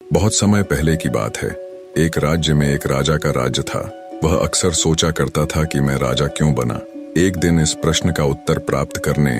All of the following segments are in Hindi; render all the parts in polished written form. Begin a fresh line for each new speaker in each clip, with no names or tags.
बहुत समय पहले की बात है। एक राज्य में एक राजा का राज्य था। वह अक्सर सोचा करता था कि मैं राजा क्यों बना। एक दिन इस प्रश्न का उत्तर प्राप्त करने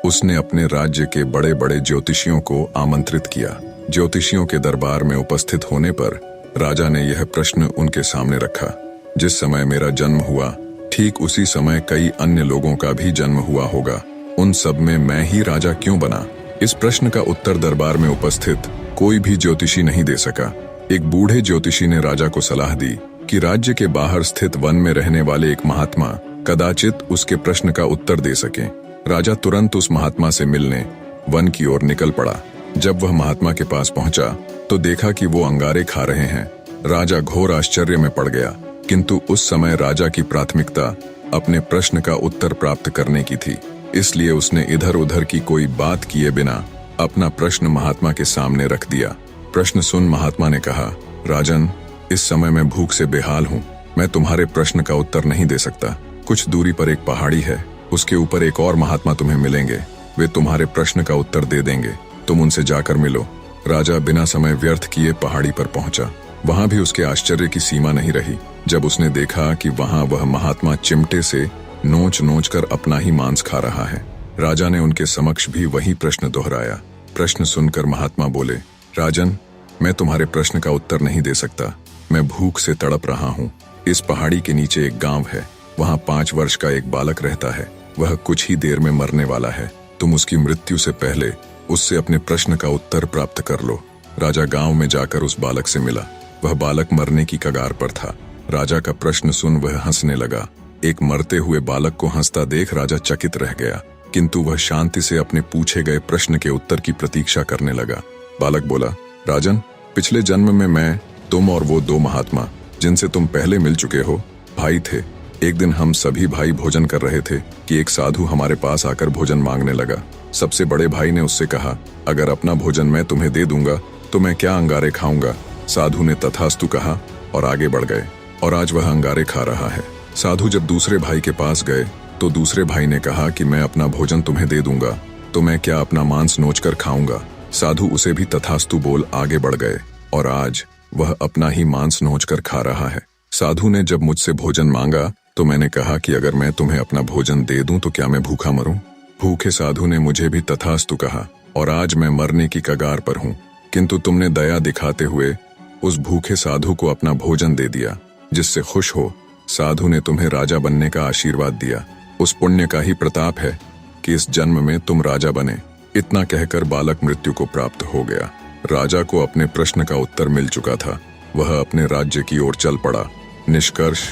उसने अपने राज्य के बड़े बड़े ज्योतिषियों को आमंत्रित किया। ज्योतिषियों के दरबार में उपस्थित होने पर राजा ने यह प्रश्न उनके सामने रखा, जिस समय मेरा जन्म हुआ ठीक उसी समय कई अन्य लोगों का भी जन्म हुआ होगा। उन सब में मैं ही राजा क्यों बना? इस प्रश्न का उत्तर दरबार में उपस्थित कोई भी ज्योतिषी नहीं दे सका। एक बूढ़े ज्योतिषी ने राजा को सलाह दी कि राज्य के बाहर स्थित वन में रहने वाले एक महात्मा कदाचित उसके प्रश्न का उत्तर दे सके। राजा तुरंत उस महात्मा से मिलने वन की ओर निकल पड़ा। जब वह महात्मा के पास पहुंचा तो देखा कि वो अंगारे खा रहे हैं। राजा घोर आश्चर्य में पड़ गया, किंतु उस समय राजा की प्राथमिकता अपने प्रश्न का उत्तर प्राप्त करने की थी। इसलिए उसने इधर उधर की कोई बात किए बिना अपना प्रश्न महात्मा के सामने रख दिया। प्रश्न सुन महात्मा ने कहा, राजन, इस समय मैं भूख से बेहाल हूँ। मैं तुम्हारे प्रश्न का उत्तर नहीं दे सकता। कुछ दूरी पर एक पहाड़ी है, उसके ऊपर एक और महात्मा तुम्हें मिलेंगे। वे तुम्हारे प्रश्न का उत्तर दे देंगे। तुम उनसे जाकर मिलो। राजा बिना समय व्यर्थ किए पहाड़ी पर पहुंचा। वहां भी उसके आश्चर्य की सीमा नहीं रही जब उसने देखा कि वहां वह महात्मा चिमटे से नोच नोच कर अपना ही मांस खा रहा है। राजा ने उनके समक्ष भी वही प्रश्न दोहराया। प्रश्न सुनकर महात्मा बोले, राजन, मैं तुम्हारे प्रश्न का उत्तर नहीं दे सकता। मैं भूख से तड़प रहा हूँ। इस पहाड़ी के नीचे एक गांव है। वहाँ 5 वर्ष का एक बालक रहता है। वह कुछ ही देर में मरने वाला है। तुम उसकी मृत्यु से पहले उससे अपने प्रश्न का उत्तर प्राप्त कर लो। राजा गांव में जाकर उस बालक से मिला। वह बालक मरने की कगार पर था। राजा का प्रश्न सुन वह हंसने लगा। एक मरते हुए बालक को हंसता देख राजा चकित रह गया, किंतु वह शांति से अपने पूछे गए प्रश्न के उत्तर की प्रतीक्षा करने लगा। बालक बोला, राजन, पिछले जन्म में मैं, तुम और वो 2 महात्मा जिनसे तुम पहले मिल चुके हो, भाई थे। एक दिन हम सभी भाई भोजन कर रहे थे कि एक साधु हमारे पास आकर भोजन मांगने लगा। सबसे बड़े भाई ने उससे कहा, अगर अपना भोजन मैं तुम्हें दे दूंगा तो मैं क्या अंगारे खाऊंगा? साधु ने तथास्तु कहा और आगे बढ़ गए, और आज वह अंगारे खा रहा है। साधु जब दूसरे भाई के पास गए तो दूसरे भाई ने कहा कि मैं अपना भोजन तुम्हें दे दूंगा तो मैं क्या अपना मांस नोचकर खाऊंगा? साधु उसे भी तथास्तु बोल आगे बढ़ गए, और आज वह अपना ही मांस नोचकर खा रहा है। साधु ने जब मुझसे भोजन मांगा तो मैंने कहा कि अगर मैं तुम्हें अपना भोजन दे दूं तो क्या मैं भूखा मरूं? भूखे साधु ने मुझे भी तथास्तु कहा, और आज मैं मरने की कगार पर हूं, किंतु तुमने दया दिखाते हुए उस भूखे साधु को अपना भोजन दे दिया, जिससे खुश हो साधु ने तुम्हें राजा बनने का आशीर्वाद दिया। उस पुण्य का ही प्रताप है कि इस जन्म में तुम राजा बने। इतना कहकर बालक मृत्यु को प्राप्त हो गया। राजा को अपने प्रश्न का उत्तर मिल चुका था। वह अपने राज्य की ओर चल पड़ा। निष्कर्ष,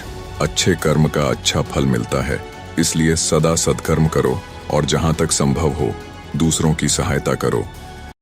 अच्छे कर्म का अच्छा फल मिलता है, इसलिए सदा सत्कर्म करो और जहां तक संभव हो दूसरों की सहायता करो।